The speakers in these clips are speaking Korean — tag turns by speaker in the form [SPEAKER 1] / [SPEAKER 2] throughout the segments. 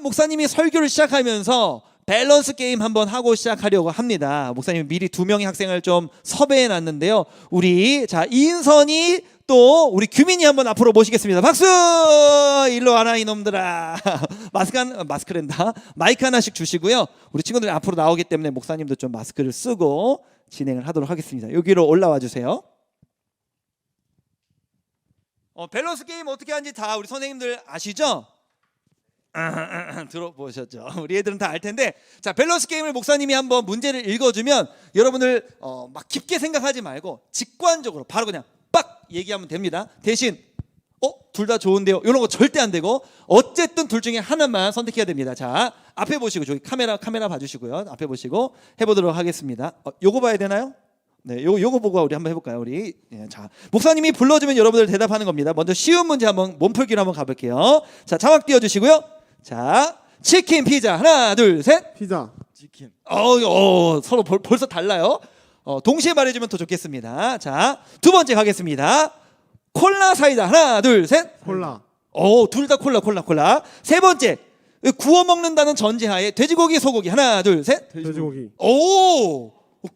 [SPEAKER 1] 목사님이 설교를 시작하면서 밸런스 게임 한번 하고 시작하려고 합니다. 목사님 미리 2명의 학생을 좀 섭외해 놨는데요. 우리 자 이인선이 또 우리 규민이 한번 앞으로 모시겠습니다. 박수! 일로 와라 이놈들아. 마스크랜다. 마이크 하나씩 주시고요. 우리 친구들이 앞으로 나오기 때문에 목사님도 좀 마스크를 쓰고 진행을 하도록 하겠습니다. 여기로 올라와 주세요. 밸런스 게임 어떻게 하는지 다 우리 선생님들 아시죠? 들어보셨죠? 우리 애들은 다 알 텐데, 자 밸런스 게임을 목사님이 한번 문제를 읽어주면 여러분들 막 깊게 생각하지 말고 직관적으로 바로 그냥 빡 얘기하면 됩니다. 대신 둘 다 좋은데요? 이런 거 절대 안 되고 어쨌든 둘 중에 하나만 선택해야 됩니다. 자 앞에 보시고 저기 카메라 봐주시고요. 앞에 보시고 해보도록 하겠습니다. 요거 봐야 되나요? 네, 요거 보고 우리 한번 해볼까요? 우리 자 목사님이 불러주면 여러분들 대답하는 겁니다. 먼저 쉬운 문제 한번 몸풀기로 한번 가볼게요. 자 자막 띄워주시고요. 자 치킨 피자 하나 둘 셋.
[SPEAKER 2] 피자.
[SPEAKER 3] 치킨.
[SPEAKER 1] 서로 벌써 달라요. 동시에 말해주면 더 좋겠습니다. 자 두 번째 가겠습니다. 콜라 사이다 하나 둘 셋.
[SPEAKER 2] 콜라.
[SPEAKER 1] 둘 다 콜라. 세 번째 구워 먹는다는 전제하에 돼지고기 소고기 하나 둘 셋.
[SPEAKER 2] 돼지고기.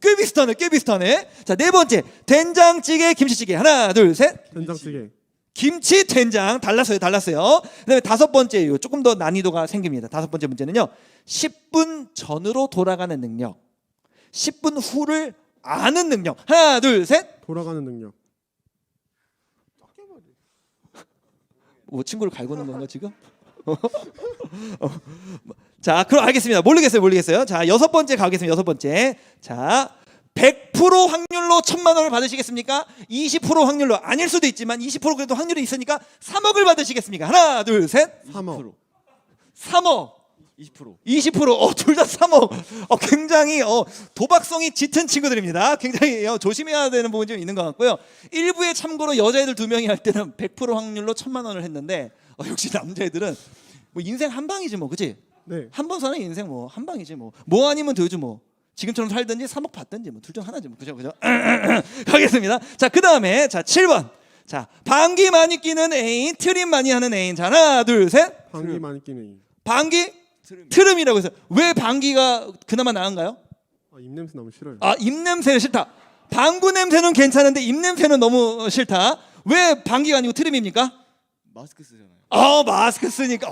[SPEAKER 1] 꽤 비슷하네. 자, 네 번째 된장찌개 김치찌개 하나 둘 셋.
[SPEAKER 2] 된장찌개.
[SPEAKER 1] 김치 된장 달랐어요. 그다음에 다섯 번째 조금 더 난이도가 생깁니다. 다섯 번째 문제는요. 10분 전으로 돌아가는 능력, 10분 후를 아는 능력 하나 둘 셋.
[SPEAKER 2] 돌아가는 능력.
[SPEAKER 1] 친구를 갈구는 건가 지금? 자, 그럼 알겠습니다. 모르겠어요. 자, 여섯 번째 가겠습니다. 여섯 번째. 자, 100% 확률로 1,000만 원을 받으시겠습니까? 20% 확률로 아닐 수도 있지만 20% 그래도 확률이 있으니까 3억을 받으시겠습니까? 하나, 둘, 셋.
[SPEAKER 2] 3억.
[SPEAKER 1] 3억.
[SPEAKER 3] 20%.
[SPEAKER 1] 20%. 둘 다 3억. 굉장히 도박성이 짙은 친구들입니다. 굉장히 조심해야 되는 부분이 좀 있는 것 같고요. 일부에 참고로 여자애들 2명이 할 때는 100% 확률로 1,000만 원을 했는데 역시 남자애들은 뭐 인생 한 방이지 뭐, 그치?
[SPEAKER 2] 네.
[SPEAKER 1] 한 번 사는 인생 뭐 한 방이지 뭐 아니면 되죠 뭐. 지금처럼 살든지 3억 받든지 뭐 둘 중 하나지 뭐. 그죠? 가겠습니다. 자, 그 다음에 자 7번. 자, 방귀 많이 끼는 애인, 트림 많이 하는 애인. 자, 하나, 둘, 셋.
[SPEAKER 2] 방귀 많이 끼는.
[SPEAKER 1] 방귀 트름이라고 해서 왜 방귀가 그나마 나은가요?
[SPEAKER 2] 입냄새 너무 싫어요.
[SPEAKER 1] 입냄새는 싫다. 방구 냄새는 괜찮은데 입냄새는 너무 싫다. 왜 방귀가 아니고 트림입니까?
[SPEAKER 3] 마스크 쓰잖아요.
[SPEAKER 1] 마스크 쓰니까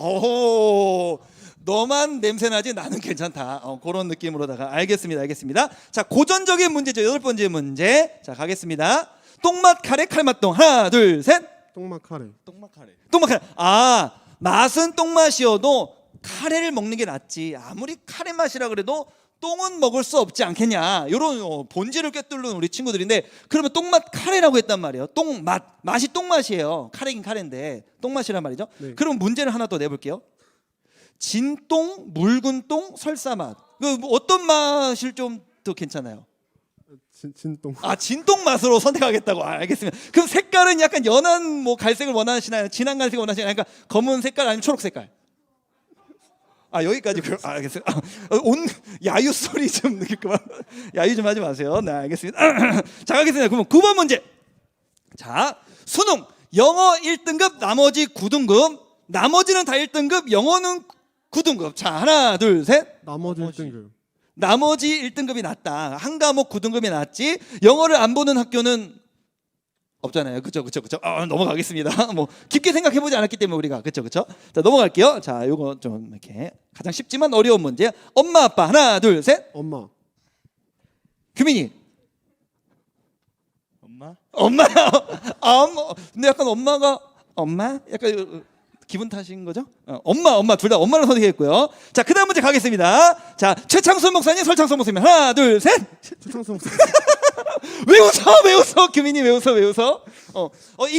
[SPEAKER 1] 너만 냄새나지 나는 괜찮다. 그런 느낌으로다가 알겠습니다. 자, 고전적인 문제죠. 여덟 번째 문제. 자, 가겠습니다. 똥맛 카레 칼맛똥 하나 둘 셋.
[SPEAKER 2] 똥맛 카레.
[SPEAKER 3] 똥맛 카레.
[SPEAKER 1] 맛은 똥맛이어도 카레를 먹는 게 낫지. 아무리 카레 맛이라 그래도 똥은 먹을 수 없지 않겠냐. 이런 본질을 꿰뚫는 우리 친구들인데, 그러면 똥맛 카레라고 했단 말이에요. 맛이 똥맛이에요. 카레긴 카레인데 똥맛이란 말이죠.
[SPEAKER 2] 네.
[SPEAKER 1] 그럼 문제를 하나 더 내볼게요. 진똥, 묽은 똥, 설사맛. 어떤 맛이 좀 더 괜찮아요?
[SPEAKER 2] 진똥.
[SPEAKER 1] 진똥 맛으로 선택하겠다고. 알겠습니다. 그럼 색깔은 약간 연한 갈색을 원하시나요? 진한 갈색을 원하시나요? 그러니까 검은 색깔 아니면 초록 색깔? 여기까지. 알겠어요. 야유 소리 좀 그만. 야유 좀 하지 마세요. 네, 알겠습니다. 자, 가겠습니다. 그러면 9번 문제. 자, 수능 영어 1등급, 나머지 9등급. 나머지는 다 1등급, 영어는 9등급. 자, 하나, 둘, 셋.
[SPEAKER 2] 나머지 1등급.
[SPEAKER 1] 나머지 1등급이 낫다. 한 과목 9등급이 낫지. 영어를 안 보는 학교는 없잖아요. 그쵸. 넘어가겠습니다. 뭐 깊게 생각해보지 않았기 때문에 우리가. 그쵸. 자, 넘어갈게요. 자, 요거 좀 이렇게 가장 쉽지만 어려운 문제. 엄마 아빠 하나 둘 셋.
[SPEAKER 2] 엄마.
[SPEAKER 1] 규민이.
[SPEAKER 3] 엄마?
[SPEAKER 1] 근데 약간 약간 기분 탓인 거죠? 엄마 둘 다 엄마를 선택했고요. 자, 그다음 문제 가겠습니다. 자, 최창순 목사님, 설창선 목사님 하나 둘 셋.
[SPEAKER 2] 최창선 목사.
[SPEAKER 1] 왜 웃어? 규민이 왜 웃어? 1,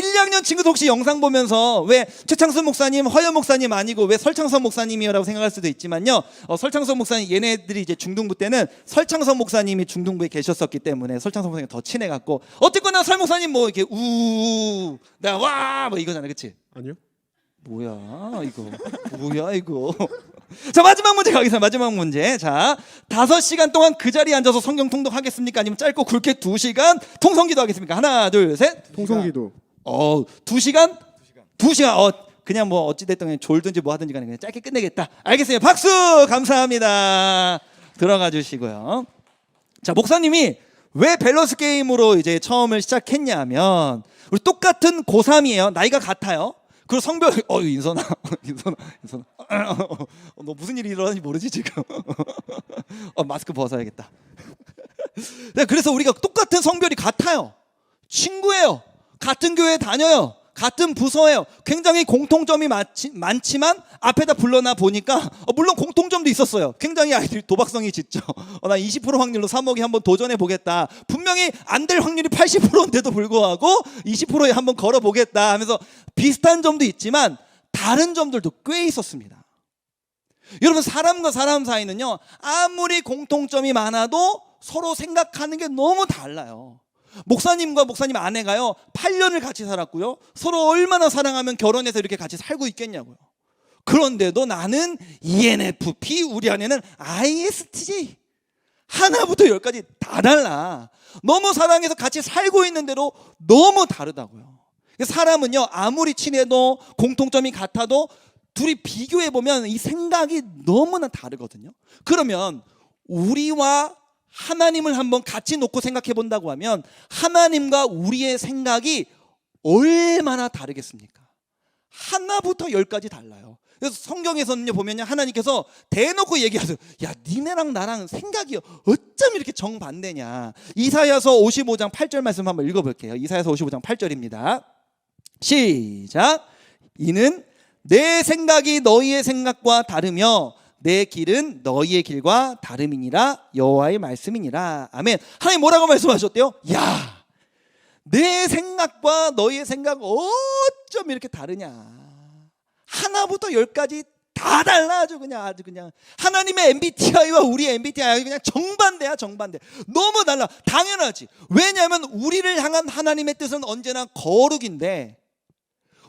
[SPEAKER 1] 2학년 친구도 혹시 영상 보면서 왜 최창순 목사님, 허연 목사님 아니고 왜 설창선 목사님이라고 생각할 수도 있지만요. 설창선 목사님 얘네들이 이제 중등부 때는 설창선 목사님이 중등부에 계셨었기 때문에 설창선 목사님 더 친해 갖고 어쨌거나 설 목사님 뭐 이렇게 내가 와 뭐 이거잖아. 그렇지?
[SPEAKER 2] 아니요.
[SPEAKER 1] 뭐야 이거. 자, 마지막 문제 가겠습니다. 마지막 문제. 자, 5시간 동안 그 자리에 앉아서 성경 통독하겠습니까? 아니면 짧고 굵게 2시간 통성기도 하겠습니까? 하나 둘 셋.
[SPEAKER 2] 통성기도.
[SPEAKER 1] 2시간? 2시간. 그냥 뭐 어찌됐든 그냥 졸든지 뭐 하든지 간에 그냥 짧게 끝내겠다. 알겠어요. 박수 감사합니다. 들어가 주시고요. 자, 목사님이 왜 밸런스 게임으로 이제 처음을 시작했냐면 우리 똑같은 고3이에요. 나이가 같아요. 그리고 성별 인선아 너 무슨 일이 일어나는지 모르지 지금. 마스크 벗어야겠다. 네, 그래서 우리가 똑같은 성별이 같아요. 친구예요. 같은 교회 다녀요. 같은 부서예요. 굉장히 공통점이 많지만 앞에다 불러놔 보니까 물론 공통점도 있었어요. 굉장히 아이들이 도박성이 짙죠. 나 20% 확률로 3억에 한번 도전해 보겠다. 분명히 안 될 확률이 80%인데도 불구하고 20%에 한번 걸어 보겠다 하면서 비슷한 점도 있지만 다른 점들도 꽤 있었습니다. 여러분, 사람과 사람 사이는요, 아무리 공통점이 많아도 서로 생각하는 게 너무 달라요. 목사님과 목사님 아내가요 8년을 같이 살았고요, 서로 얼마나 사랑하면 결혼해서 이렇게 같이 살고 있겠냐고요. 그런데도 나는 ENFP, 우리 아내는 ISTJ. 하나부터 열까지 다 달라. 너무 사랑해서 같이 살고 있는데도 너무 다르다고요. 사람은요 아무리 친해도 공통점이 같아도 둘이 비교해보면 이 생각이 너무나 다르거든요. 그러면 우리와 하나님을 한번 같이 놓고 생각해 본다고 하면 하나님과 우리의 생각이 얼마나 다르겠습니까? 하나부터 열까지 달라요. 그래서 성경에서는요 보면요 하나님께서 대놓고 얘기하세요. 야, 니네랑 나랑 생각이 어쩜 이렇게 정반대냐. 이사야서 55장 8절 말씀 한번 읽어볼게요. 이사야서 55장 8절입니다. 시작. 이는 내 생각이 너희의 생각과 다르며 내 길은 너희의 길과 다름이니라. 여호와의 말씀이니라. 아멘. 하나님 뭐라고 말씀하셨대요? 야, 내 생각과 너희의 생각 어쩜 이렇게 다르냐. 하나부터 열까지 다 달라. 아주 그냥 하나님의 MBTI와 우리의 MBTI 그냥 정반대야. 정반대. 너무 달라. 당연하지. 왜냐하면 우리를 향한 하나님의 뜻은 언제나 거룩인데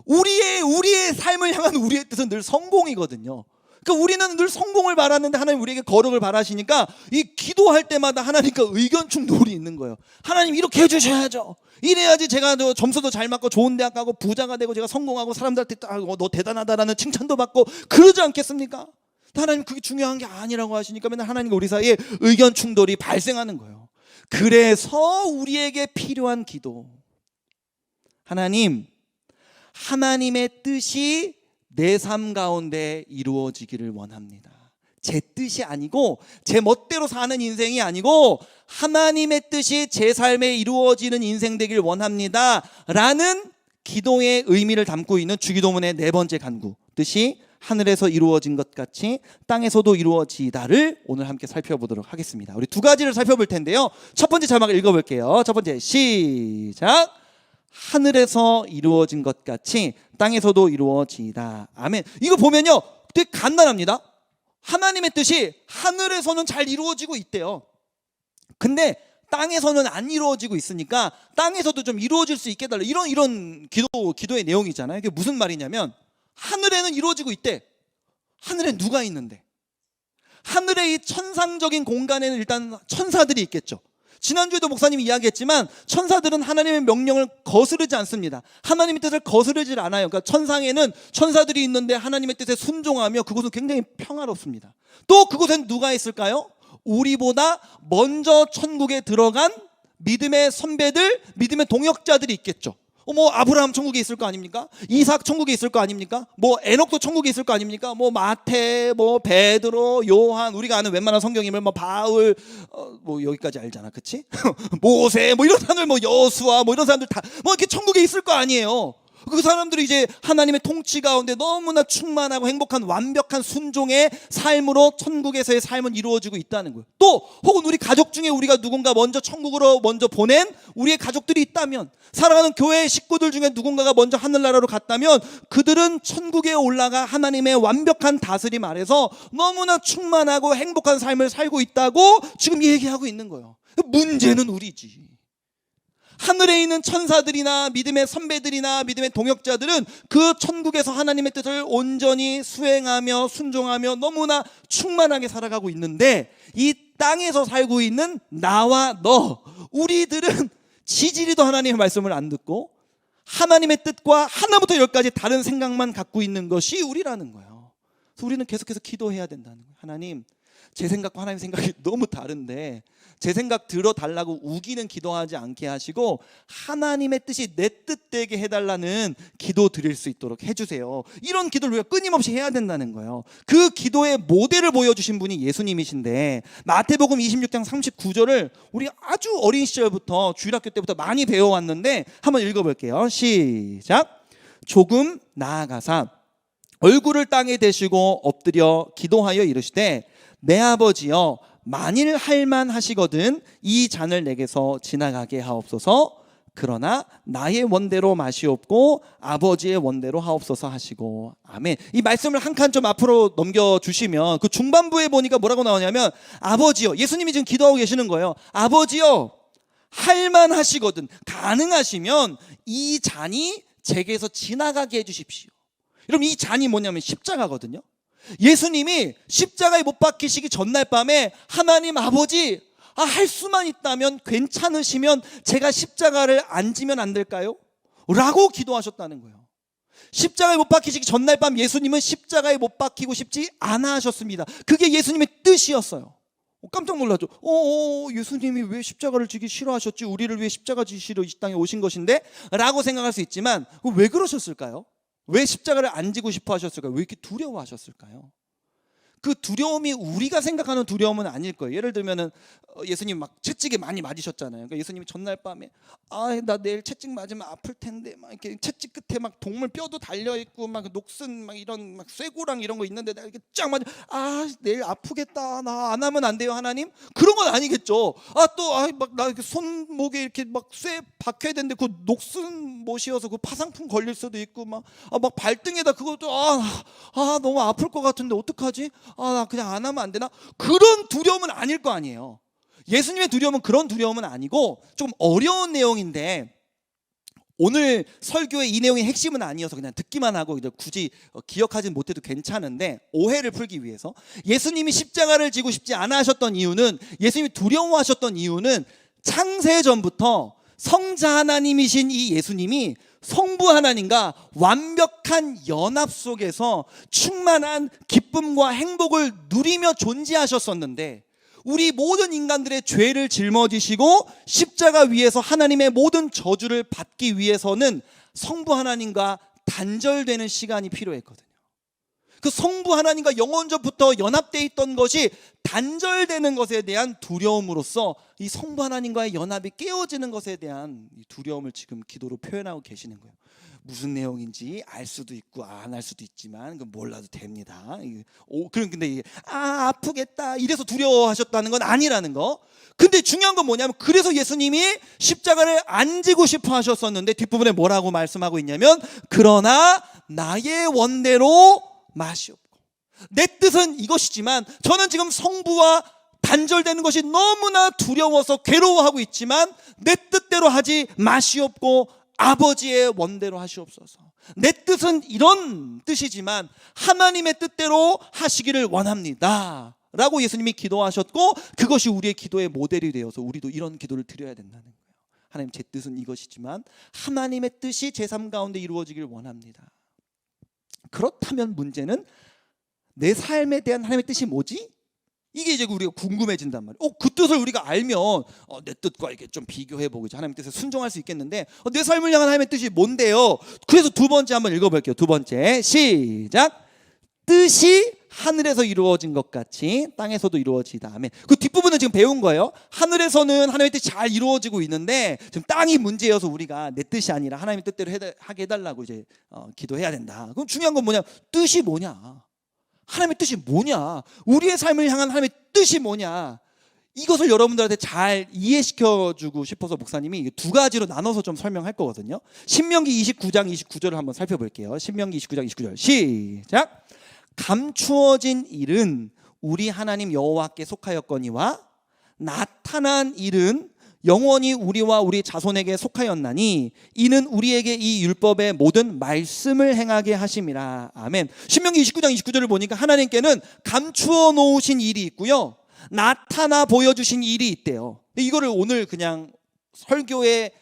[SPEAKER 1] 우리의 삶을 향한 우리의 뜻은 늘 성공이거든요. 그러니까 우리는 늘 성공을 바라는데 하나님 우리에게 거룩을 바라시니까 이 기도할 때마다 하나님과 의견 충돌이 있는 거예요. 하나님 이렇게 해주셔야죠. 이래야지 제가 점수도 잘 맞고 좋은 대학 가고 부자가 되고 제가 성공하고 사람들한테 너 대단하다라는 칭찬도 받고 그러지 않겠습니까? 하나님 그게 중요한 게 아니라고 하시니까 맨날 하나님과 우리 사이에 의견 충돌이 발생하는 거예요. 그래서 우리에게 필요한 기도. 하나님의 뜻이 내 삶 가운데 이루어지기를 원합니다. 제 뜻이 아니고 제 멋대로 사는 인생이 아니고 하나님의 뜻이 제 삶에 이루어지는 인생 되길 원합니다 라는 기도의 의미를 담고 있는 주기도문의 네 번째 간구, 뜻이 하늘에서 이루어진 것 같이 땅에서도 이루어지다를 오늘 함께 살펴보도록 하겠습니다. 우리 두 가지를 살펴볼 텐데요. 첫 번째 자막을 읽어볼게요. 첫 번째 시작. 하늘에서 이루어진 것 같이 땅에서도 이루어지다. 아멘. 이거 보면요 되게 간단합니다. 하나님의 뜻이 하늘에서는 잘 이루어지고 있대요. 근데 땅에서는 안 이루어지고 있으니까 땅에서도 좀 이루어질 수 있게 해달라. 이런 기도의 내용이잖아요. 이게 무슨 말이냐면 하늘에는 이루어지고 있대. 하늘에 누가 있는데? 하늘의 이 천상적인 공간에는 일단 천사들이 있겠죠. 지난주에도 목사님이 이야기했지만 천사들은 하나님의 명령을 거스르지 않습니다. 하나님의 뜻을 거스르질 않아요. 그러니까 천상에는 천사들이 있는데 하나님의 뜻에 순종하며 그곳은 굉장히 평화롭습니다. 또 그곳엔 누가 있을까요? 우리보다 먼저 천국에 들어간 믿음의 선배들, 믿음의 동역자들이 있겠죠. 뭐 아브라함 천국에 있을 거 아닙니까? 이삭 천국에 있을 거 아닙니까? 뭐 에녹도 천국에 있을 거 아닙니까? 뭐 마태, 뭐 베드로, 요한, 우리가 아는 웬만한 성경이면 뭐 바울, 뭐 여기까지 알잖아, 그치? 모세, 뭐 이런 사람들, 뭐 여수아, 뭐 이런 사람들 다 뭐 이렇게 천국에 있을 거 아니에요. 그 사람들이 이제 하나님의 통치 가운데 너무나 충만하고 행복한 완벽한 순종의 삶으로 천국에서의 삶은 이루어지고 있다는 거예요. 또 혹은 우리 가족 중에 우리가 누군가 먼저 천국으로 먼저 보낸 우리의 가족들이 있다면, 사랑하는 교회의 식구들 중에 누군가가 먼저 하늘나라로 갔다면 그들은 천국에 올라가 하나님의 완벽한 다스림 아래서 너무나 충만하고 행복한 삶을 살고 있다고 지금 얘기하고 있는 거예요. 문제는 우리지. 하늘에 있는 천사들이나 믿음의 선배들이나 믿음의 동역자들은 그 천국에서 하나님의 뜻을 온전히 수행하며 순종하며 너무나 충만하게 살아가고 있는데, 이 땅에서 살고 있는 나와 너, 우리들은 지지리도 하나님의 말씀을 안 듣고 하나님의 뜻과 하나부터 열까지 다른 생각만 갖고 있는 것이 우리라는 거예요. 그래서 우리는 계속해서 기도해야 된다는 거예요. 하나님, 제 생각과 하나님 생각이 너무 다른데 제 생각 들어달라고 우기는 기도하지 않게 하시고 하나님의 뜻이 내 뜻되게 해달라는 기도 드릴 수 있도록 해주세요. 이런 기도를 우리가 끊임없이 해야 된다는 거예요. 그 기도의 모델을 보여주신 분이 예수님이신데 마태복음 26장 39절을 우리 아주 어린 시절부터 주일학교 때부터 많이 배워왔는데 한번 읽어볼게요. 시작. 조금 나아가사 얼굴을 땅에 대시고 엎드려 기도하여 이르시되 내 아버지여 만일 할만하시거든 이 잔을 내게서 지나가게 하옵소서. 그러나 나의 원대로 마시옵고 아버지의 원대로 하옵소서 하시고. 아멘. 이 말씀을 한 칸 좀 앞으로 넘겨주시면 그 중반부에 보니까 뭐라고 나오냐면 아버지여, 예수님이 지금 기도하고 계시는 거예요. 아버지여 할만하시거든, 가능하시면 이 잔이 제게서 지나가게 해주십시오. 여러분, 이 잔이 뭐냐면 십자가거든요. 예수님이 십자가에 못 박히시기 전날 밤에 하나님 아버지, 할 수만 있다면 괜찮으시면 제가 십자가를 안 지면 안 될까요? 라고 기도하셨다는 거예요. 십자가에 못 박히시기 전날 밤 예수님은 십자가에 못 박히고 싶지 않아 하셨습니다. 그게 예수님의 뜻이었어요. 깜짝 놀라죠. 예수님이 왜 십자가를 지기 싫어하셨지? 우리를 위해 십자가 지시러 이 땅에 오신 것인데? 라고 생각할 수 있지만 왜 그러셨을까요? 왜 십자가를 안 지고 싶어 하셨을까요? 왜 이렇게 두려워하셨을까요? 그 두려움이 우리가 생각하는 두려움은 아닐 거예요. 예를 들면은 예수님 막 채찍에 많이 맞으셨잖아요. 그러니까 예수님이 전날 밤에 나 내일 채찍 맞으면 아플 텐데 막 이렇게 채찍 끝에 막 동물 뼈도 달려 있고 막 녹슨 막 이런 막 쇠고랑 이런 거 있는데 나 이렇게 쫙 맞아. 내일 아프겠다. 나 안 하면 안 돼요, 하나님? 그런 건 아니겠죠. 나 이렇게 손목에 이렇게 막 쇠 박혀야 되는데 그 녹슨 못이어서 그 파상풍 걸릴 수도 있고 막 발등에다 그것도 너무 아플 것 같은데 어떡하지? 나 그냥 안 하면 안 되나? 그런 두려움은 아닐 거 아니에요. 예수님의 두려움은 그런 두려움은 아니고 좀 어려운 내용인데 오늘 설교의 이 내용의 핵심은 아니어서 그냥 듣기만 하고 굳이 기억하진 못해도 괜찮은데 오해를 풀기 위해서 예수님이 십자가를 지고 싶지 않아 하셨던 이유는, 예수님이 두려워하셨던 이유는 창세전부터 성자 하나님이신 이 예수님이 성부 하나님과 완벽한 연합 속에서 충만한 기쁨과 행복을 누리며 존재하셨었는데 우리 모든 인간들의 죄를 짊어지시고 십자가 위에서 하나님의 모든 저주를 받기 위해서는 성부 하나님과 단절되는 시간이 필요했거든요. 그 성부 하나님과 영원전부터 연합되어 있던 것이 단절되는 것에 대한 두려움으로써 이 성부 하나님과의 연합이 깨어지는 것에 대한 두려움을 지금 기도로 표현하고 계시는 거예요. 무슨 내용인지 알 수도 있고 안 알 수도 있지만 몰라도 됩니다. 근데 이게 아프겠다 이래서 두려워하셨다는 건 아니라는 거. 근데 중요한 건 뭐냐면 그래서 예수님이 십자가를 안 지고 싶어 하셨었는데 뒷부분에 뭐라고 말씀하고 있냐면 그러나 나의 원대로 마시옵고. 내 뜻은 이것이지만 저는 지금 성부와 단절되는 것이 너무나 두려워서 괴로워하고 있지만 내 뜻대로 하지 마시옵고 아버지의 원대로 하시옵소서. 내 뜻은 이런 뜻이지만 하나님의 뜻대로 하시기를 원합니다 라고 예수님이 기도하셨고 그것이 우리의 기도의 모델이 되어서 우리도 이런 기도를 드려야 된다는 거예요. 하나님, 제 뜻은 이것이지만 하나님의 뜻이 제 삶 가운데 이루어지기를 원합니다. 그렇다면 문제는 내 삶에 대한 하나님의 뜻이 뭐지? 이게 이제 우리가 궁금해진단 말이에요. 그 뜻을 우리가 알면 내 뜻과 이렇게 좀 비교해보고 하나님의 뜻에 순종할 수 있겠는데 내 삶을 향한 하나님의 뜻이 뭔데요? 그래서 두 번째 한번 읽어볼게요. 두 번째 시작. 뜻이 하늘에서 이루어진 것 같이 땅에서도 이루어지다. 아멘. 그 뒷부분은 지금 배운 거예요. 하늘에서는 하나님의 뜻이 잘 이루어지고 있는데 지금 땅이 문제여서 우리가 내 뜻이 아니라 하나님의 뜻대로 하게 해달라고 이제 기도해야 된다. 그럼 중요한 건 뭐냐? 뜻이 뭐냐? 하나님의 뜻이 뭐냐? 우리의 삶을 향한 하나님의 뜻이 뭐냐? 이것을 여러분들한테 잘 이해시켜주고 싶어서 목사님이 두 가지로 나눠서 좀 설명할 거거든요. 신명기 29장 29절을 한번 살펴볼게요. 신명기 29장 29절 시작. 감추어진 일은 우리 하나님 여호와께 속하였거니와 나타난 일은 영원히 우리와 우리 자손에게 속하였나니 이는 우리에게 이 율법의 모든 말씀을 행하게 하심이라. 아멘. 신명기 29장 29절을 보니까 하나님께는 감추어 놓으신 일이 있고요, 나타나 보여주신 일이 있대요. 이거를 오늘 그냥 설교의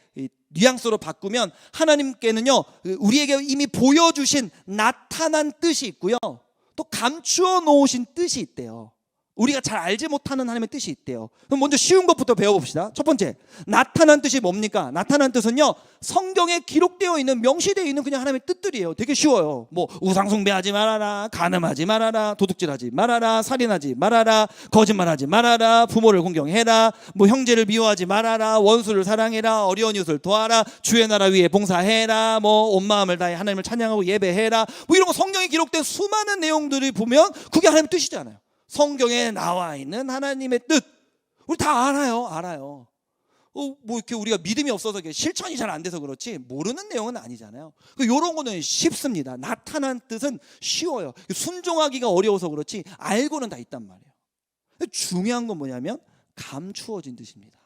[SPEAKER 1] 뉘앙스로 바꾸면 하나님께는요 우리에게 이미 보여주신 나타난 뜻이 있고요, 또 감추어 놓으신 뜻이 있대요. 우리가 잘 알지 못하는 하나님의 뜻이 있대요. 그럼 먼저 쉬운 것부터 배워봅시다. 첫 번째, 나타난 뜻이 뭡니까? 나타난 뜻은요 성경에 기록되어 있는, 명시되어 있는 그냥 하나님의 뜻들이에요. 되게 쉬워요. 뭐 우상숭배하지 말아라, 간음하지 말아라, 도둑질하지 말아라, 살인하지 말아라, 거짓말하지 말아라, 부모를 공경해라, 뭐 형제를 미워하지 말아라, 원수를 사랑해라, 어려운 이웃을 도와라, 주의 나라 위에 봉사해라, 뭐 온 마음을 다해 하나님을 찬양하고 예배해라, 뭐 이런 거 성경에 기록된 수많은 내용들을 보면 그게 하나님의 뜻이잖아요. 성경에 나와 있는 하나님의 뜻 우리 다 알아요. 뭐 이렇게 우리가 믿음이 없어서 실천이 잘 안 돼서 그렇지 모르는 내용은 아니잖아요. 이런 거는 쉽습니다. 나타난 뜻은 쉬워요. 순종하기가 어려워서 그렇지 알고는 다 있단 말이에요. 중요한 건 뭐냐면 감추어진 뜻입니다.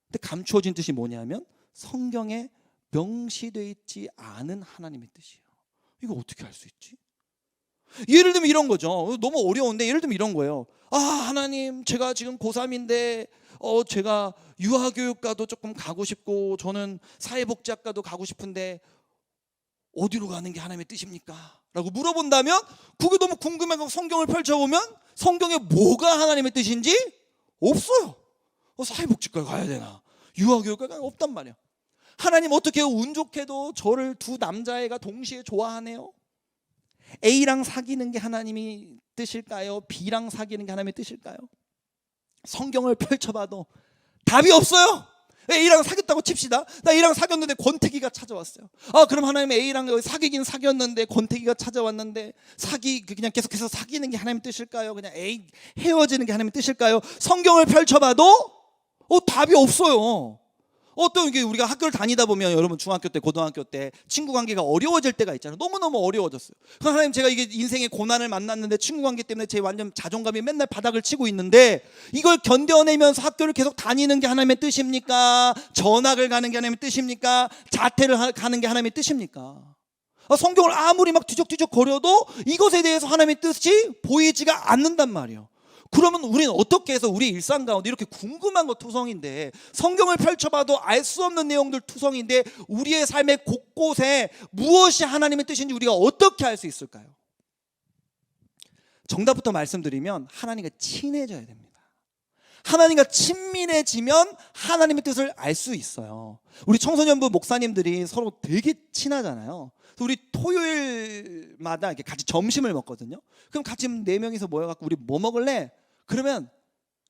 [SPEAKER 1] 근데 감추어진 뜻이 뭐냐면 성경에 명시되어 있지 않은 하나님의 뜻이에요. 이거 어떻게 알 수 있지? 예를 들면 이런 거죠. 너무 어려운데 예를 들면 이런 거예요. 아 하나님, 제가 지금 고3인데 제가 유아교육과도 조금 가고 싶고 저는 사회복지학과도 가고 싶은데 어디로 가는 게 하나님의 뜻입니까? 라고 물어본다면 그게 너무 궁금해서 성경을 펼쳐보면 성경에 뭐가 하나님의 뜻인지 없어요. 사회복지과 가야 되나, 유아교육과가 없단 말이에요. 하나님 어떻게 운 좋게도 저를 두 남자애가 동시에 좋아하네요. A랑 사귀는 게 하나님이 뜻일까요? B랑 사귀는 게 하나님의 뜻일까요? 성경을 펼쳐봐도 답이 없어요. A랑 사귀었다고 칩시다. 나 A랑 사귀었는데 권태기가 찾아왔어요. 그럼 하나님 A랑 사귀긴 사귀었는데 권태기가 찾아왔는데 그냥 계속해서 사귀는 게 하나님의 뜻일까요? 그냥 A 헤어지는 게 하나님의 뜻일까요? 성경을 펼쳐봐도 답이 없어요. 어떤 게 우리가 학교를 다니다 보면 여러분 중학교 때 고등학교 때 친구 관계가 어려워질 때가 있잖아요. 너무너무 어려워졌어요. 하나님, 제가 이게 인생의 고난을 만났는데 친구 관계 때문에 제 완전 자존감이 맨날 바닥을 치고 있는데 이걸 견뎌내면서 학교를 계속 다니는 게 하나님의 뜻입니까? 전학을 가는 게 하나님의 뜻입니까? 자퇴를 가는 게 하나님의 뜻입니까? 성경을 아무리 막 뒤적뒤적 거려도 이것에 대해서 하나님의 뜻이 보이지가 않는단 말이에요. 그러면 우리는 어떻게 해서 우리 일상 가운데 이렇게 궁금한 거 투성인데, 성경을 펼쳐봐도 알 수 없는 내용들 투성인데 우리의 삶의 곳곳에 무엇이 하나님의 뜻인지 우리가 어떻게 알 수 있을까요? 정답부터 말씀드리면 하나님과 친해져야 됩니다. 하나님과 친밀해지면 하나님의 뜻을 알 수 있어요. 우리 청소년부 목사님들이 서로 되게 친하잖아요. 그래서 우리 토요일마다 이렇게 같이 점심을 먹거든요. 그럼 같이 4명이서 모여갖고 우리 뭐 먹을래? 그러면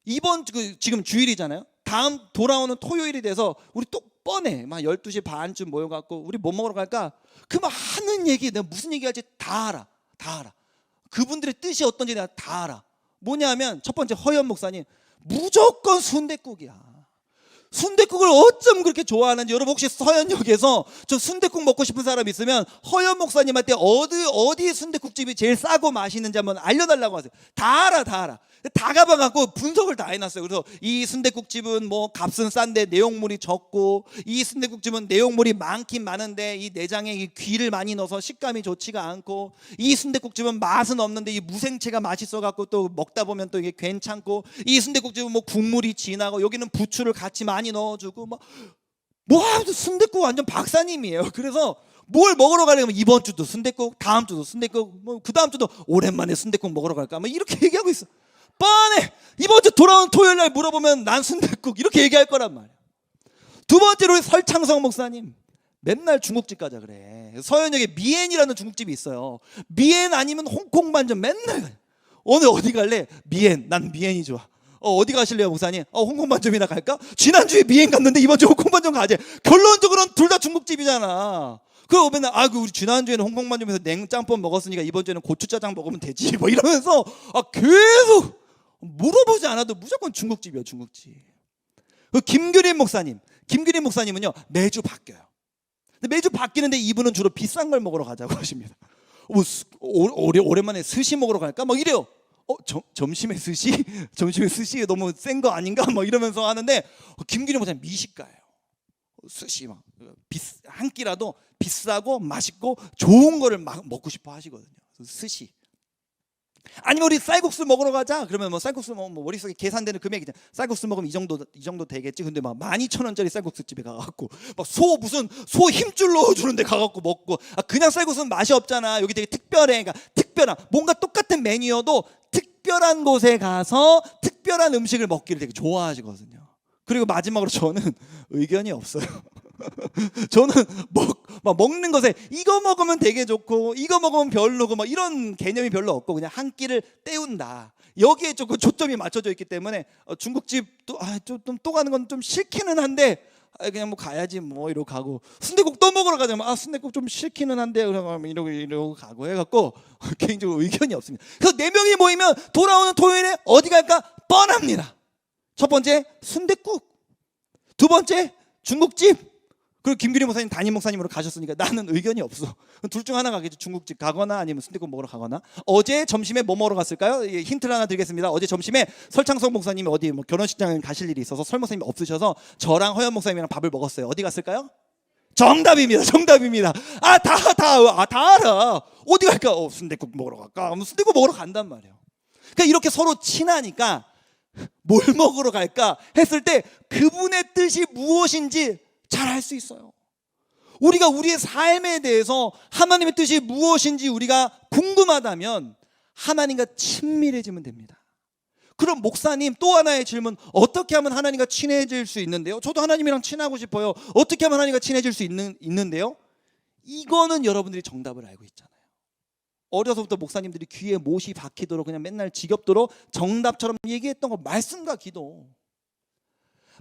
[SPEAKER 1] 이번 지금 주일이잖아요. 다음 돌아오는 토요일이 돼서 우리 또 뻔해. 막 12시 반쯤 모여갖고 우리 뭐 먹으러 갈까? 그 막 하는 얘기, 내가 무슨 얘기할지 다 알아. 그분들의 뜻이 어떤지 내가 다 알아. 뭐냐면 첫 번째, 허연 목사님 무조건 순댓국이야. 순댓국을 어쩜 그렇게 좋아하는지, 여러분 혹시 서현역에서 저 순댓국 먹고 싶은 사람 있으면 허연 목사님한테 어디 순댓국집이 제일 싸고 맛있는지 한번 알려달라고 하세요. 다 알아. 다 가봐갖고 분석을 다 해놨어요. 그래서 이 순댓국집은 뭐 값은 싼데 내용물이 적고, 이 순댓국집은 내용물이 많긴 많은데 이 내장에 이 귀를 많이 넣어서 식감이 좋지가 않고, 이 순댓국집은 맛은 없는데 이 무생채가 맛있어갖고 또 먹다 보면 또 이게 괜찮고, 이 순댓국집은 뭐 국물이 진하고 여기는 부추를 같이 많이 넣어주고 뭐 순댓국 완전 박사님이에요. 그래서 뭘 먹으러 가려면 이번 주도 순댓국, 다음 주도 순댓국, 뭐 그 다음 주도 오랜만에 순댓국 먹으러 갈까, 뭐 이렇게 얘기하고 있어. 뻔해. 이번 주 돌아온 토요일 날 물어보면 난 순댓국 이렇게 얘기할 거란 말이야. 두 번째로 설창성 목사님 맨날 중국집 가자 그래. 서현역에 미엔이라는 중국집이 있어요. 미엔 아니면 홍콩 반점 맨날 가요. 오늘 어디 갈래? 미엔. 난 미엔이 좋아. 어디 가실래요 목사님? 홍콩 반점이나 갈까? 지난주에 미엔 갔는데 이번 주 홍콩 반점 가재. 결론적으로는 둘 다 중국집이잖아. 그리고 맨날 우리 지난주에는 홍콩 반점에서 냉짬뽕 먹었으니까 이번 주에는 고추짜장 먹으면 되지 뭐 이러면서 계속 물어보지 않아도 무조건 중국집이에요. 중국집. 김규린 목사님은요 매주 바뀌어요. 근데 매주 바뀌는데 이분은 주로 비싼 걸 먹으러 가자고 하십니다. 오랜만에 스시 먹으러 갈까? 막 이래요. 점심에 스시? 점심에 스시 너무 센 거 아닌가? 막 이러면서 하는데, 김규린 목사님 미식가예요. 스시 막 한 끼라도 비싸고 맛있고 좋은 거를 막 먹고 싶어 하시거든요. 스시. 아니면 우리 쌀국수 먹으러 가자. 그러면 뭐 쌀국수 뭐 머릿속에 계산되는 금액이잖아. 쌀국수 먹으면 이 정도 되겠지. 근데 막 12,000원짜리 쌀국수 집에 가갖고 막 소 힘줄 넣어주는 데 가갖고 먹고, 그냥 쌀국수는 맛이 없잖아. 여기 되게 특별해. 그러니까 특별한, 뭔가 똑같은 메뉴여도 특별한 곳에 가서 특별한 음식을 먹기를 되게 좋아하시거든요. 그리고 마지막으로 저는 의견이 없어요. 저는 막 먹는 것에 이거 먹으면 되게 좋고 이거 먹으면 별로고 막 이런 개념이 별로 없고, 그냥 한 끼를 때운다, 여기에 조금 초점이 맞춰져 있기 때문에 중국집 또 가는 건 좀 싫기는 한데 그냥 뭐 가야지 뭐 이러고 가고, 순댓국 또 먹으러 가자면 순댓국 좀 싫기는 한데 그러면 이러고 가고 해갖고 개인적으로 의견이 없습니다. 그래서 4명이 모이면 돌아오는 토요일에 어디 갈까 뻔합니다. 첫 번째 순댓국, 두 번째 중국집, 그리고 김규리 목사님 담임 목사님으로 가셨으니까 나는 의견이 없어. 둘 중 하나 가겠죠. 중국집 가거나 아니면 순댓국 먹으러 가거나. 어제 점심에 뭐 먹으러 갔을까요? 힌트를 하나 드리겠습니다. 어제 점심에 설창석 목사님이 어디 뭐 결혼식장 가실 일이 있어서 설 목사님이 없으셔서 저랑 허연 목사님이랑 밥을 먹었어요. 어디 갔을까요? 정답입니다. 정답입니다. 다 알아. 어디 갈까? 순댓국 먹으러 갈까? 순댓국 먹으러 간단 말이에요. 그러니까 이렇게 서로 친하니까 뭘 먹으러 갈까 했을 때 그분의 뜻이 무엇인지 잘 알 수 있어요. 우리가 우리의 삶에 대해서 하나님의 뜻이 무엇인지 우리가 궁금하다면 하나님과 친밀해지면 됩니다. 그럼 목사님, 또 하나의 질문, 어떻게 하면 하나님과 친해질 수 있는데요? 저도 하나님이랑 친하고 싶어요. 어떻게 하면 하나님과 친해질 수 있는데요? 이거는 여러분들이 정답을 알고 있잖아요. 어려서부터 목사님들이 귀에 못이 박히도록 그냥 맨날 지겹도록 정답처럼 얘기했던 거, 말씀과 기도.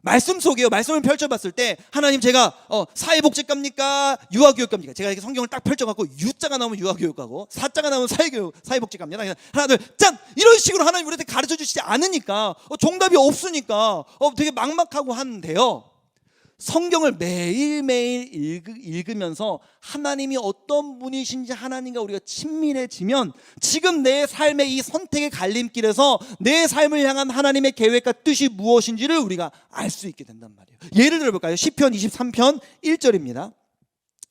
[SPEAKER 1] 말씀 속에요. 말씀을 펼쳐봤을 때 하나님, 제가 사회복지갑니까? 유아교육갑니까? 제가 이렇게 성경을 딱 펼쳐갖고 U자가 나오면 유아교육가고 사자가 나오면 사회복지갑니다. 하나 둘 짠! 이런 식으로 하나님 우리한테 가르쳐 주시지 않으니까 정답이 없으니까 되게 막막하고 하는데요. 성경을 매일매일 읽으면서 하나님이 어떤 분이신지 하나님과 우리가 친밀해지면 지금 내 삶의 이 선택의 갈림길에서 내 삶을 향한 하나님의 계획과 뜻이 무엇인지를 우리가 알 수 있게 된단 말이에요. 예를 들어볼까요? 시편 23편 1절입니다.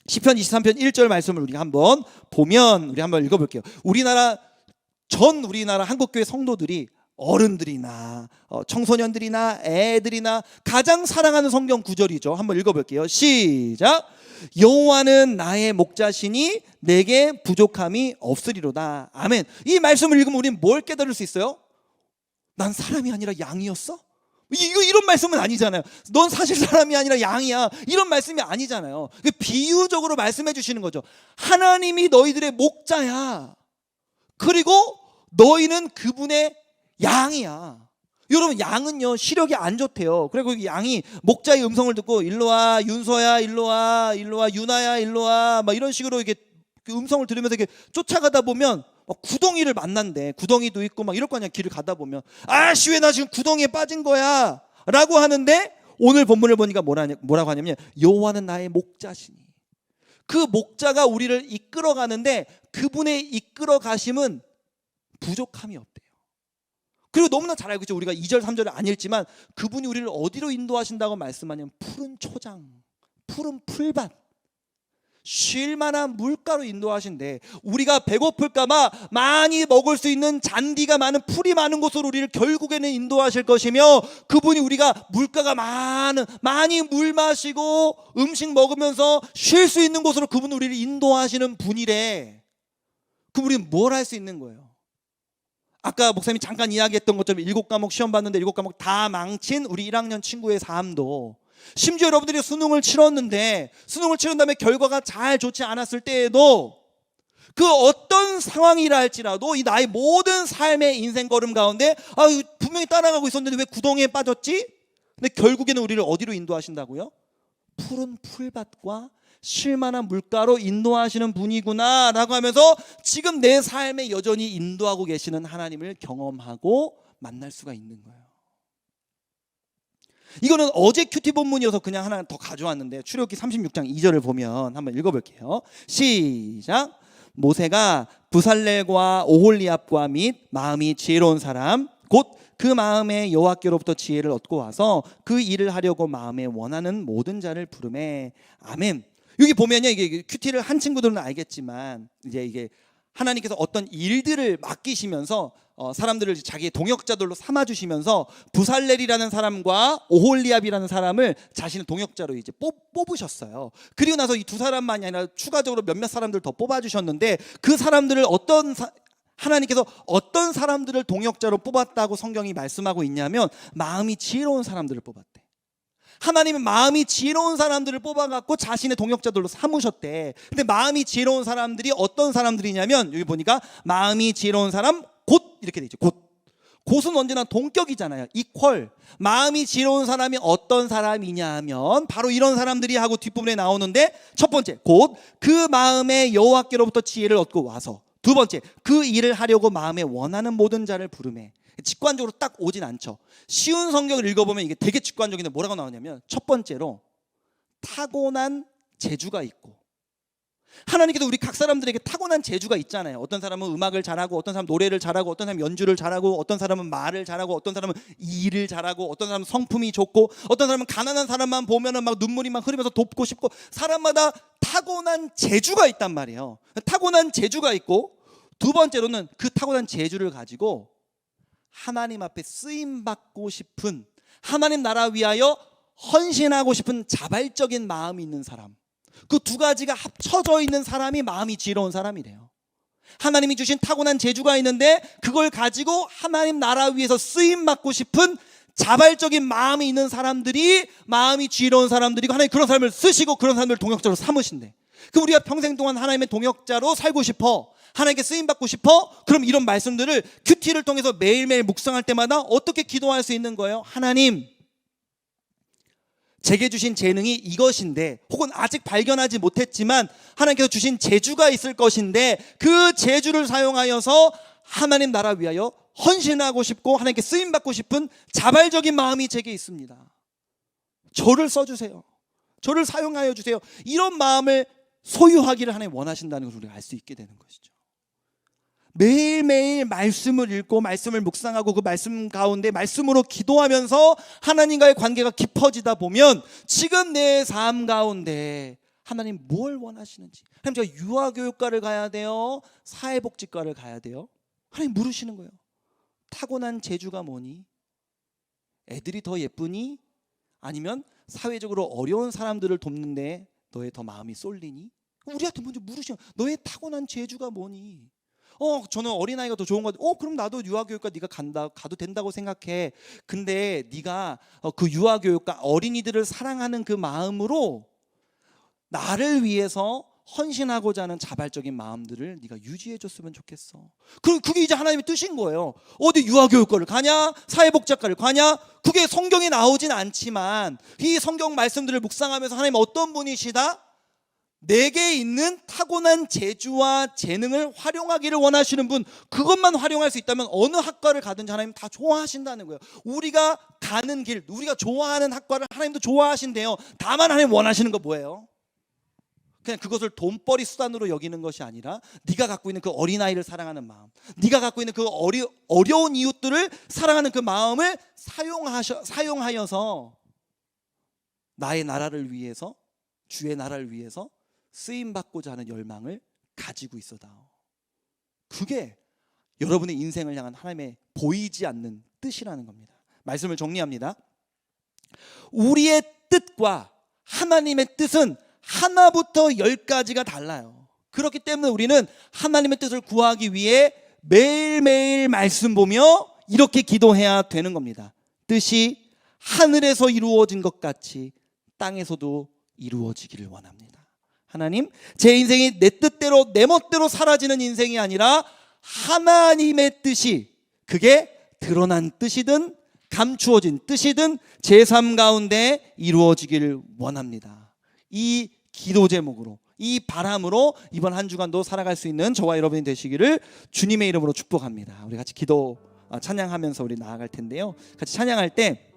[SPEAKER 1] 시편 23편 1절 말씀을 우리가 한번 보면, 우리 한번 읽어볼게요. 우리나라 한국교회 성도들이, 어른들이나 청소년들이나 애들이나 가장 사랑하는 성경 구절이죠. 한번 읽어볼게요. 시작. 여호와는 나의 목자시니 내게 부족함이 없으리로다. 아멘. 이 말씀을 읽으면 우리는 뭘 깨달을 수 있어요? 난 사람이 아니라 양이었어? 이런 말씀은 아니잖아요. 넌 사실 사람이 아니라 양이야, 이런 말씀이 아니잖아요. 비유적으로 말씀해 주시는 거죠. 하나님이 너희들의 목자야. 그리고 너희는 그분의 양이야. 여러분, 양은요 시력이 안 좋대요. 그리고 양이 목자의 음성을 듣고 일로 와 윤서야, 일로 와 유나야, 일로 와, 막 이런 식으로 이렇게 그 음성을 들으면서 이렇게 쫓아가다 보면 구덩이를 만난대. 구덩이도 있고 막 이럴 거 아니야. 길을 가다 보면 아씨, 왜 나 지금 구덩이에 빠진 거야 라고 하는데, 오늘 본문을 보니까 뭐라고 하냐면 여호와는 나의 목자시니, 그 목자가 우리를 이끌어 가는데 그분의 이끌어 가심은 부족함이 없대요. 그리고 너무나 잘 알고 있죠. 우리가 2절 3절을 안 읽지만 그분이 우리를 어디로 인도하신다고 말씀하냐면 푸른 초장, 푸른 풀밭, 쉴 만한 물가로 인도하신대. 우리가 배고플까봐 많이 먹을 수 있는 잔디가 많은, 풀이 많은 곳으로 우리를 결국에는 인도하실 것이며, 그분이 우리가 물가가 많이 물 마시고 음식 먹으면서 쉴 수 있는 곳으로 그분은 우리를 인도하시는 분이래. 그럼 우리는 뭘 할 수 있는 거예요? 아까 목사님이 잠깐 이야기했던 것처럼 7과목 시험 봤는데 7과목 다 망친 우리 1학년 친구의 삶도, 심지어 여러분들이 수능을 치렀는데 수능을 치른 다음에 결과가 잘 좋지 않았을 때에도 그 어떤 상황이라 할지라도 이 나의 모든 삶의 인생 걸음 가운데 분명히 따라가고 있었는데 왜 구덩이에 빠졌지? 근데 결국에는 우리를 어디로 인도하신다고요? 푸른 풀밭과 쉴만한 물가로 인도하시는 분이구나 라고 하면서 지금 내 삶에 여전히 인도하고 계시는 하나님을 경험하고 만날 수가 있는 거예요. 이거는 어제 큐티 본문이어서 그냥 하나 더 가져왔는데, 출애굽기 36장 2절을 보면 한번 읽어볼게요. 시작. 모세가 부살렐과 오홀리압과 및 마음이 지혜로운 사람 곧 그 마음에 여호와께로부터 지혜를 얻고 와서 그 일을 하려고 마음에 원하는 모든 자를 부르매. 아멘. 여기 보면요, 이게 큐티를 한 친구들은 알겠지만 이제 이게 하나님께서 어떤 일들을 맡기시면서 사람들을 자기의 동역자들로 삼아주시면서 부살렐이라는 사람과 오홀리압이라는 사람을 자신의 동역자로 이제 뽑으셨어요. 그리고 나서 이 두 사람만이 아니라 추가적으로 몇몇 사람들 더 뽑아주셨는데 그 사람들을 하나님께서 어떤 사람들을 동역자로 뽑았다고 성경이 말씀하고 있냐면 마음이 지혜로운 사람들을 뽑았대. 하나님은 마음이 지혜로운 사람들을 뽑아갖고 자신의 동역자들로 삼으셨대. 근데 마음이 지혜로운 사람들이 어떤 사람들이냐면 여기 보니까 마음이 지혜로운 사람 곧 이렇게 돼 있죠. 곧은 언제나 동격이잖아요. 이퀄. 마음이 지혜로운 사람이 어떤 사람이냐 하면 바로 이런 사람들이 하고 뒷부분에 나오는데 첫 번째 곧 그 마음에 여호와께로부터 지혜를 얻고 와서 두 번째 그 일을 하려고 마음에 원하는 모든 자를 부르매. 직관적으로 딱 오진 않죠. 쉬운 성경을 읽어보면 이게 되게 직관적인데 뭐라고 나오냐면 첫 번째로 타고난 재주가 있고 하나님께서 우리 각 사람들에게 타고난 재주가 있잖아요. 어떤 사람은 음악을 잘하고 어떤 사람은 노래를 잘하고 어떤 사람은 연주를 잘하고 어떤 사람은 말을 잘하고 어떤 사람은 일을 잘하고 어떤 사람은 성품이 좋고 어떤 사람은 가난한 사람만 보면은 막 눈물이 막 흐르면서 돕고 싶고 사람마다 타고난 재주가 있단 말이에요. 타고난 재주가 있고 두 번째로는 그 타고난 재주를 가지고 하나님 앞에 쓰임 받고 싶은 하나님 나라 위하여 헌신하고 싶은 자발적인 마음이 있는 사람. 그 두 가지가 합쳐져 있는 사람이 마음이 지혜로운 사람이래요. 하나님이 주신 타고난 재주가 있는데 그걸 가지고 하나님 나라 위해서 쓰임 받고 싶은 자발적인 마음이 있는 사람들이 마음이 지혜로운 사람들이고 하나님 그런 사람을 쓰시고 그런 사람들을 동역자로 삼으신대. 그럼 우리가 평생 동안 하나님의 동역자로 살고 싶어, 하나님께 쓰임 받고 싶어? 그럼 이런 말씀들을 큐티를 통해서 매일매일 묵상할 때마다 어떻게 기도할 수 있는 거예요? 하나님, 제게 주신 재능이 이것인데 혹은 아직 발견하지 못했지만 하나님께서 주신 재주가 있을 것인데 그 재주를 사용하여서 하나님 나라 위하여 헌신하고 싶고 하나님께 쓰임받고 싶은 자발적인 마음이 제게 있습니다. 저를 써주세요. 저를 사용하여 주세요. 이런 마음을 소유하기를 하나님 원하신다는 것을 우리가 알 수 있게 되는 것이죠. 매일매일 말씀을 읽고 말씀을 묵상하고 그 말씀 가운데 말씀으로 기도하면서 하나님과의 관계가 깊어지다 보면 지금 내 삶 가운데 하나님 뭘 원하시는지, 하나님 제가 유아교육과를 가야 돼요? 사회복지과를 가야 돼요? 하나님 물으시는 거예요. 타고난 재주가 뭐니? 애들이 더 예쁘니? 아니면 사회적으로 어려운 사람들을 돕는데 너의 더 마음이 쏠리니? 우리한테 먼저 물으시면 너의 타고난 재주가 뭐니? 저는 어린아이가 더 좋은 것 같아. 그럼 나도 유아교육과 네가 가도 된다고 생각해. 근데 네가 그 유아교육과 어린이들을 사랑하는 그 마음으로 나를 위해서 헌신하고자 하는 자발적인 마음들을 네가 유지해 줬으면 좋겠어. 그게 이제 하나님의 뜻인 거예요. 어디 유아교육과를 가냐? 사회복지학과를 가냐? 그게 성경에 나오진 않지만 이 성경 말씀들을 묵상하면서 하나님 어떤 분이시다? 내게 있는 타고난 재주와 재능을 활용하기를 원하시는 분, 그것만 활용할 수 있다면 어느 학과를 가든지 하나님 다 좋아하신다는 거예요. 우리가 가는 길, 우리가 좋아하는 학과를 하나님도 좋아하신대요. 다만 하나님 원하시는 거 뭐예요? 그냥 그것을 돈벌이 수단으로 여기는 것이 아니라 네가 갖고 있는 그 어린아이를 사랑하는 마음, 네가 갖고 있는 그 어려운 이웃들을 사랑하는 그 마음을 사용하여서 나의 나라를 위해서, 주의 나라를 위해서 쓰임받고자 하는 열망을 가지고 있어다오. 그게 여러분의 인생을 향한 하나님의 보이지 않는 뜻이라는 겁니다. 말씀을 정리합니다. 우리의 뜻과 하나님의 뜻은 하나부터 10가지가 달라요. 그렇기 때문에 우리는 하나님의 뜻을 구하기 위해 매일매일 말씀 보며 이렇게 기도해야 되는 겁니다. 뜻이 하늘에서 이루어진 것 같이 땅에서도 이루어지기를 원합니다. 하나님, 제 인생이 내 뜻대로 내 멋대로 사라지는 인생이 아니라 하나님의 뜻이, 그게 드러난 뜻이든 감추어진 뜻이든 제 삶 가운데 이루어지기를 원합니다. 이 기도 제목으로, 이 바람으로 이번 한 주간도 살아갈 수 있는 저와 여러분이 되시기를 주님의 이름으로 축복합니다. 우리 같이 찬양하면서 우리 나아갈 텐데요. 같이 찬양할 때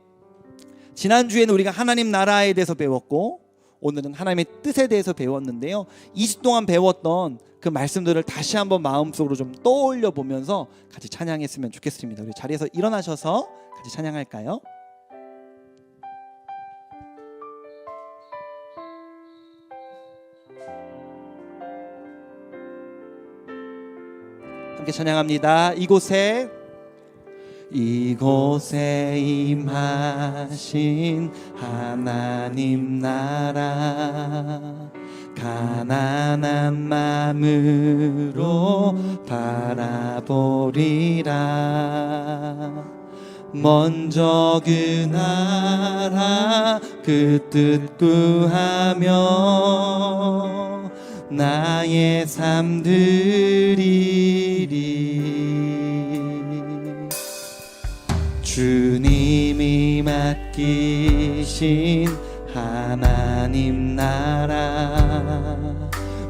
[SPEAKER 1] 지난주에는 우리가 하나님 나라에 대해서 배웠고 오늘은 하나님의 뜻에 대해서 배웠는데요. 2주 동안 배웠던 그 말씀들을 다시 한번 마음속으로 좀 떠올려 보면서 같이 찬양했으면 좋겠습니다. 우리 자리에서 일어나셔서 같이 찬양할까요? 함께 찬양합니다. 이곳에 임하신 하나님 나라, 가난한 마음으로 바라보리라. 먼저 그 나라 그 뜻 구하며 나의 삶 드리리. 주님이 맡기신 하나님 나라,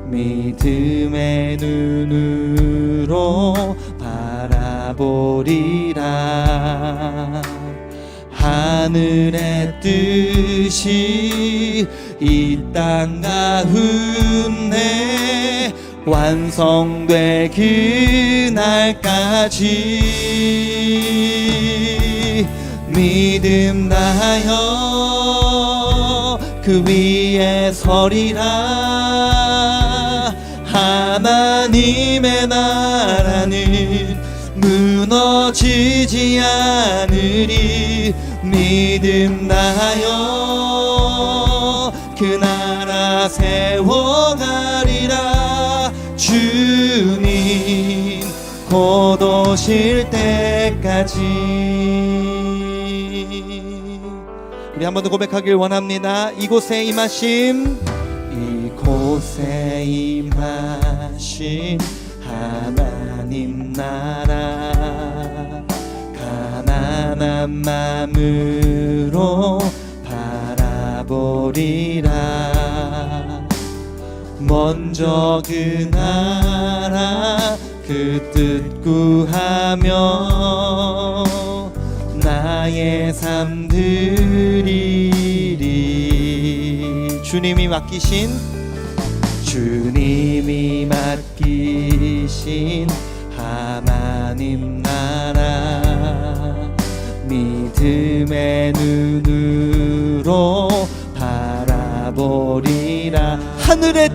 [SPEAKER 1] 믿음의 눈으로 바라보리라. 하늘의 뜻이 이 땅 가운데 완성될 그날까지 믿음 다하여 그 위에 서리라. 하나님의 나라는 무너지지 않으리. 믿음 다하여 그 나라 세워가리라. 주님 곧 오실 때까지. 우리 한 번 더 고백하길 원합니다. 이곳에 임하심, 이곳에 임하신 하나님 나라, 가난한 마음으로 바라보리라. 먼저 그 나라 그 뜻 구하며 나의 삶 드리리. 주님이 맡기신 하나님 나라, 믿음의 눈으로 바라보리라. 하늘의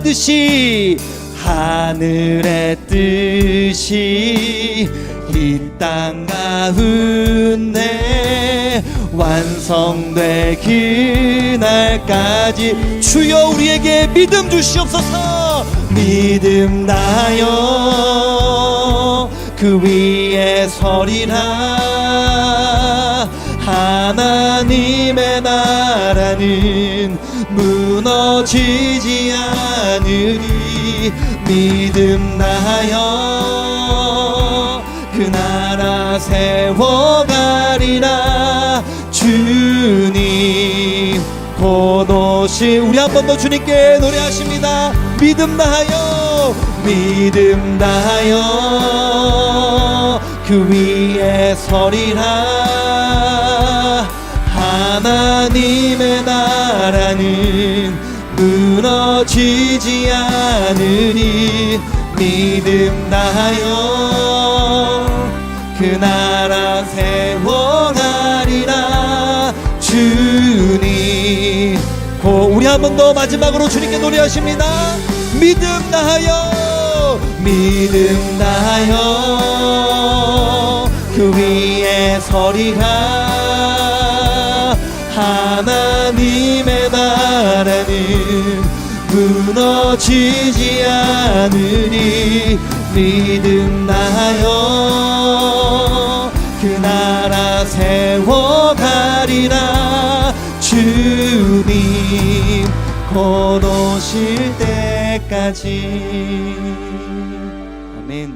[SPEAKER 1] 뜻이 이 땅 가운데 완성될 그날까지 주여 우리에게 믿음 주시옵소서. 믿음 다하여 그 위에 서리라. 하나님의 나라는 무너지지 않으리. 믿음 다하여 그 나라 세워가리라. 주님 곧 오시. 우리 한 번 더 주님께 노래하십니다. 믿음 다하여 그 위에 서리라. 하나님의 나라는 무너지지 않으리. 믿음 다하여 그 나라 세워가리라. 주님 우리 한 번 더 마지막으로 주님께 노래하십니다. 믿음 다하여 그 위에 서리라. 하나님의 나라는 무너지지 않으리. 믿음 다하여 그 나라 세워가리라. 주님 곧 오실 때까지. 아멘.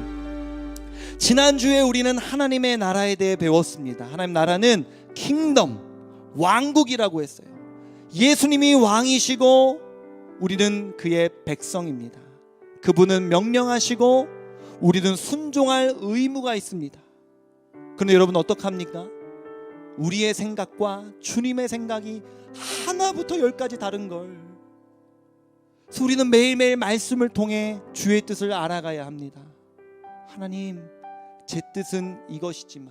[SPEAKER 1] 지난주에 우리는 하나님의 나라에 대해 배웠습니다. 하나님 나라는 킹덤, 왕국이라고 했어요. 예수님이 왕이시고 우리는 그의 백성입니다. 그분은 명령하시고 우리는 순종할 의무가 있습니다. 그런데 여러분 어떡합니까? 우리의 생각과 주님의 생각이 하나부터 열까지 다른 걸. 그래서 우리는 매일매일 말씀을 통해 주의 뜻을 알아가야 합니다. 하나님, 제 뜻은 이것이지만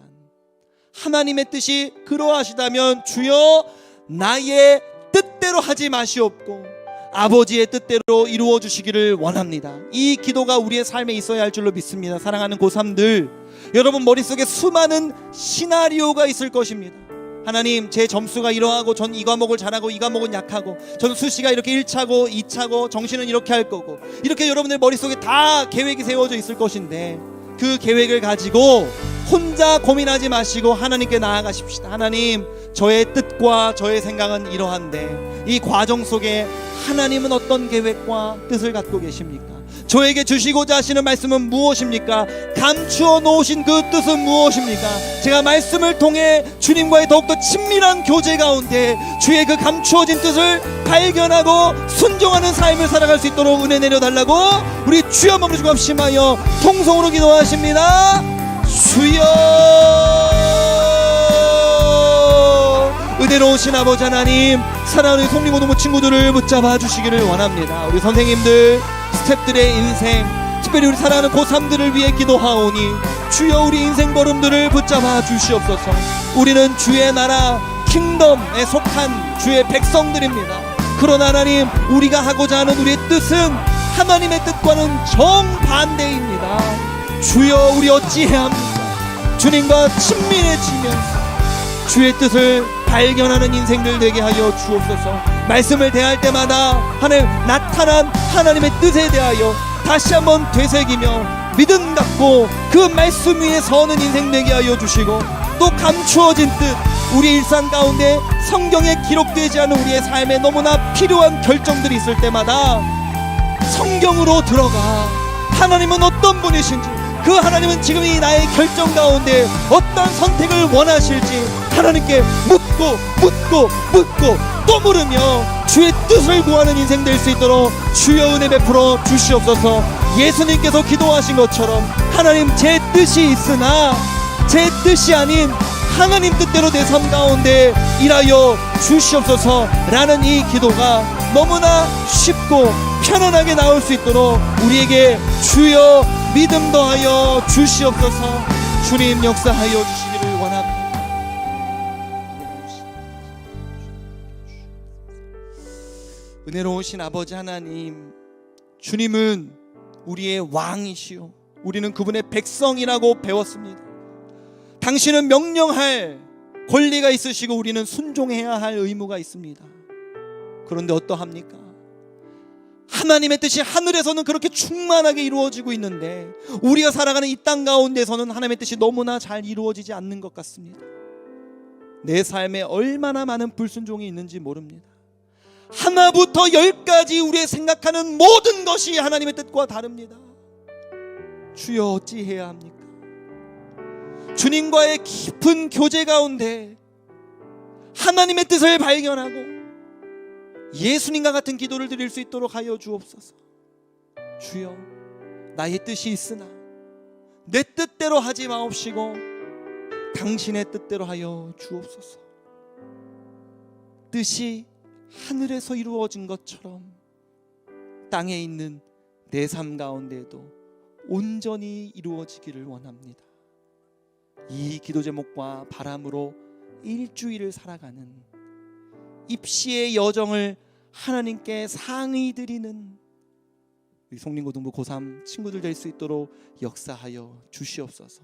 [SPEAKER 1] 하나님의 뜻이 그러하시다면 주여 나의 뜻대로 하지 마시옵고 아버지의 뜻대로 이루어 주시기를 원합니다. 이 기도가 우리의 삶에 있어야 할 줄로 믿습니다. 사랑하는 고3들, 여러분 머릿속에 수많은 시나리오가 있을 것입니다. 하나님, 제 점수가 이러하고 전 이 과목을 잘하고 이 과목은 약하고, 전 수시가 이렇게 1차고 2차고 정시는 이렇게 할 거고, 이렇게 여러분들 머릿속에 다 계획이 세워져 있을 것인데, 그 계획을 가지고 혼자 고민하지 마시고 하나님께 나아가십시다. 하나님, 저의 뜻과 저의 생각은 이러한데 이 과정 속에 하나님은 어떤 계획과 뜻을 갖고 계십니까? 저에게 주시고자 하시는 말씀은 무엇입니까? 감추어 놓으신 그 뜻은 무엇입니까? 제가 말씀을 통해 주님과의 더욱더 친밀한 교제 가운데 주의 그 감추어진 뜻을 발견하고 순종하는 삶을 살아갈 수 있도록 은혜 내려달라고 우리 주여 한번 부르시고 합심하여 통성으로 기도하십니다. 주여, 은혜로우신 아버지 하나님, 사랑하는 성리고등부 친구들을 붙잡아 주시기를 원합니다. 우리 선생님들, 스태프들의 인생, 특별히 우리 사랑하는 고3들을 위해 기도하오니 주여, 우리 인생 걸음들을 붙잡아 주시옵소서. 우리는 주의 나라 킹덤에 속한 주의 백성들입니다. 그러나 하나님, 우리가 하고자 하는 우리의 뜻은 하나님의 뜻과는 정반대입니다. 주여, 우리 어찌해야 합니까? 주님과 친밀해지면서 주의 뜻을 발견하는 인생들 되게 하여 주옵소서. 말씀을 대할 때마다 하나님 나타난 하나님의 뜻에 대하여 다시 한번 되새기며 믿음 갖고 그 말씀 위에 서는 인생 되게 하여 주시고, 또 감추어진 뜻, 우리 일상 가운데 성경에 기록되지 않은 우리의 삶에 너무나 필요한 결정들이 있을 때마다 성경으로 들어가 하나님은 어떤 분이신지, 그 하나님은 지금 이 나의 결정 가운데 어떤 선택을 원하실지 하나님께 묻고 또 물으며 주의 뜻을 구하는 인생 될 수 있도록 주여 은혜 베풀어 주시옵소서. 예수님께서 기도하신 것처럼 하나님, 제 뜻이 있으나 제 뜻이 아닌 하나님 뜻대로 내 삶 가운데 일하여 주시옵소서 라는 이 기도가 너무나 쉽고 편안하게 나올 수 있도록 우리에게 주여 믿음 더하여 주시옵소서. 주님 역사하여 주시기를 원합니다. 은혜로우신 아버지 하나님, 주님은 우리의 왕이시오, 우리는 그분의 백성이라고 배웠습니다. 당신은 명령할 권리가 있으시고 우리는 순종해야 할 의무가 있습니다. 그런데 어떠합니까? 하나님의 뜻이 하늘에서는 그렇게 충만하게 이루어지고 있는데 우리가 살아가는 이 땅 가운데서는 하나님의 뜻이 너무나 잘 이루어지지 않는 것 같습니다. 내 삶에 얼마나 많은 불순종이 있는지 모릅니다. 하나부터 10까지 우리의 생각하는 모든 것이 하나님의 뜻과 다릅니다. 주여, 어찌해야 합니까? 주님과의 깊은 교제 가운데 하나님의 뜻을 발견하고 예수님과 같은 기도를 드릴 수 있도록 하여 주옵소서. 주여, 나의 뜻이 있으나 내 뜻대로 하지 마옵시고 당신의 뜻대로 하여 주옵소서. 뜻이 하늘에서 이루어진 것처럼 땅에 있는 내 삶 가운데에도 온전히 이루어지기를 원합니다. 이 기도 제목과 바람으로 일주일을 살아가는 입시의 여정을 하나님께 상의 드리는 우리 송림고등부 고3 친구들 될 수 있도록 역사하여 주시옵소서.